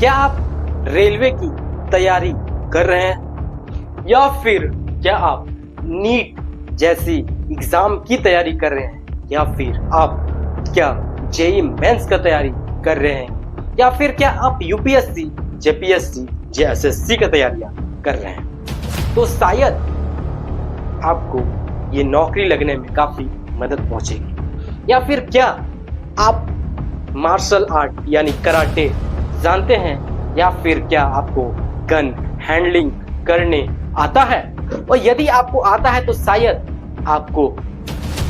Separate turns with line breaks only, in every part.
क्या आप रेलवे की तैयारी कर रहे हैं या फिर क्या आप नीट जैसी एग्जाम की तैयारी कर रहे हैं या फिर आप क्या जेईई मेंस का तैयारी कर रहे हैं या फिर क्या आप यूपीएससी जेपीएससी जेएसएससी का तैयारियां कर रहे हैं, तो शायद आपको ये नौकरी लगने में काफी मदद पहुंचेगी। या फिर क्या आप मार्शल आर्ट यानी कराटे जानते हैं या फिर क्या आपको गन हैंडलिंग करने आता है, और यदि आपको आता है तो शायद आपको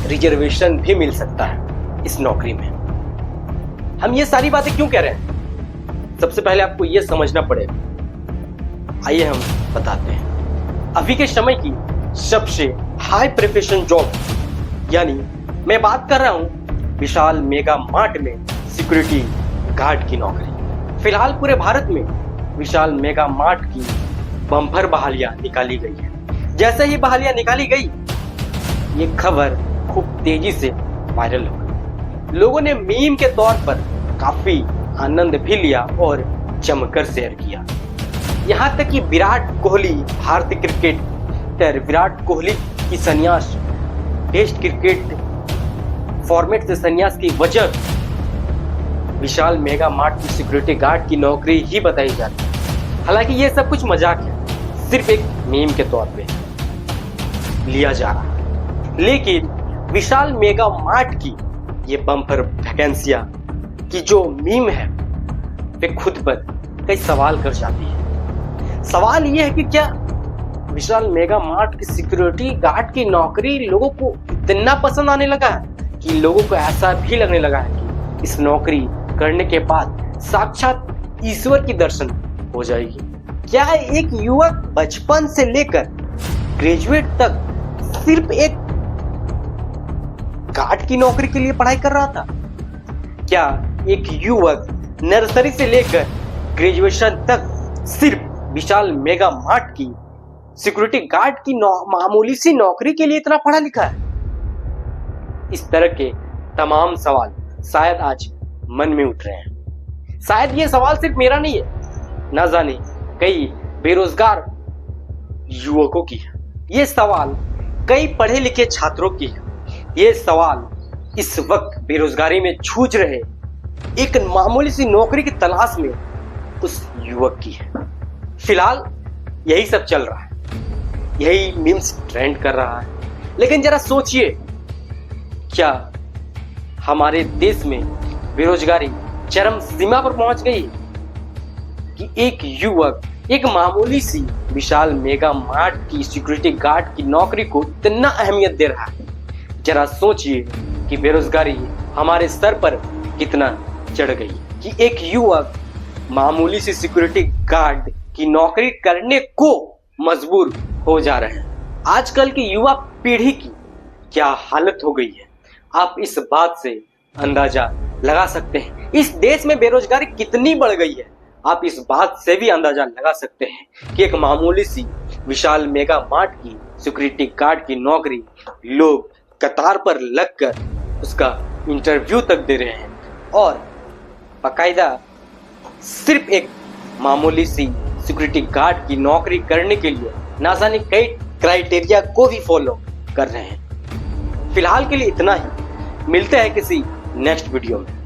रिजर्वेशन भी मिल सकता है इस नौकरी में। हम ये सारी बातें क्यों कह रहे हैं, सबसे पहले आपको ये समझना पड़ेगा। आइए हम बताते हैं अभी के समय की सबसे हाई प्रोफेशन जॉब, यानी मैं बात कर रहा हूं विशाल मेगा मार्ट में सिक्योरिटी गार्ड की नौकरी। फिलहाल पूरे भारत में विशाल मेगा मार्ट की बम्पर बहालियां निकाली गई है। जैसे ही बहालियां निकाली गई, ये खबर खूब तेजी से वायरल हो गई। लोगों ने मीम के तौर पर काफी आनंद भी लिया और जमकर शेयर किया। यहाँ तक कि विराट कोहली, भारतीय क्रिकेटर विराट कोहली की संन्यास, टेस्ट क्रिकेट फॉर्मेट से संन्यास की वजह विशाल मेगा मार्ट की सिक्योरिटी गार्ड की नौकरी ही बताई जाती है। हालांकि ये सब कुछ मजाक है, सिर्फ एक मीम के तौर पे लिया जा रहा है। लेकिन विशाल मेगा मार्ट की ये बम्पर वैकेंसियां की जो मीम है वे खुद पर कई सवाल कर जाती है। सवाल ये है कि क्या विशाल मेगा मार्ट की सिक्योरिटी गार्ड की नौकरी लोगों को इतना पसंद आने लगा है कि लोगों को ऐसा भी लगने लगा है कि इस नौकरी करने के बाद साक्षात ईश्वर की दर्शन हो जाएगी। क्या एक युवक बचपन से लेकर ग्रेजुएट तक सिर्फ एक गार्ड की नौकरी के लिए पढ़ाई कर रहा था? क्या एक युवक नर्सरी से लेकर ग्रेजुएशन तक सिर्फ विशाल मेगा मार्ट की सिक्योरिटी गार्ड की मामूली सी नौकरी के लिए इतना पढ़ा लिखा है? इस तरह के तमाम सवाल शायद आज मन में उठ रहे हैं। शायद ये सवाल सिर्फ मेरा नहीं है, ना जाने कई बेरोजगार युवकों की है। ये सवाल कई पढ़े लिखे छात्रों की है। ये सवाल इस वक्त बेरोजगारी में जूझ रहे एक मामूली सी नौकरी की तलाश में उस युवक की है। फिलहाल यही सब चल रहा है, यही मीम्स ट्रेंड कर रहा है। लेकिन जरा सोचिए, क्या हमारे देश में बेरोजगारी चरम सीमा पर पहुंच गई कि एक युवक एक मामूली सी विशाल मेगा मार्ट की सिक्योरिटी गार्ड की नौकरी को इतना अहमियत दे रहा है? जरा सोचिए कि बेरोजगारी हमारे सर पर कितना चढ़ गई कि एक युवक मामूली सी सिक्योरिटी गार्ड की नौकरी करने को मजबूर हो जा रहे हैं। आजकल की युवा पीढ़ी की क्या हालत हो गई है, आप इस बात से अंदाजा लगा सकते हैं। इस देश में बेरोजगारी कितनी बढ़ गई है, आप इस बात से भी अंदाजा लगा सकते हैं कि एक मामूली सी विशाल मेगा मार्ट की सिक्योरिटी गार्ड की नौकरी लोग कतार पर लगकर उसका इंटरव्यू तक दे रहे हैं, और बाकायदा सिर्फ एक मामूली सी सिक्योरिटी गार्ड की नौकरी करने के लिए ना जाने कई क्राइटेरिया को भी फॉलो कर रहे हैं। फिलहाल के लिए इतना ही, मिलते हैं किसी नेक्स्ट वीडियो में।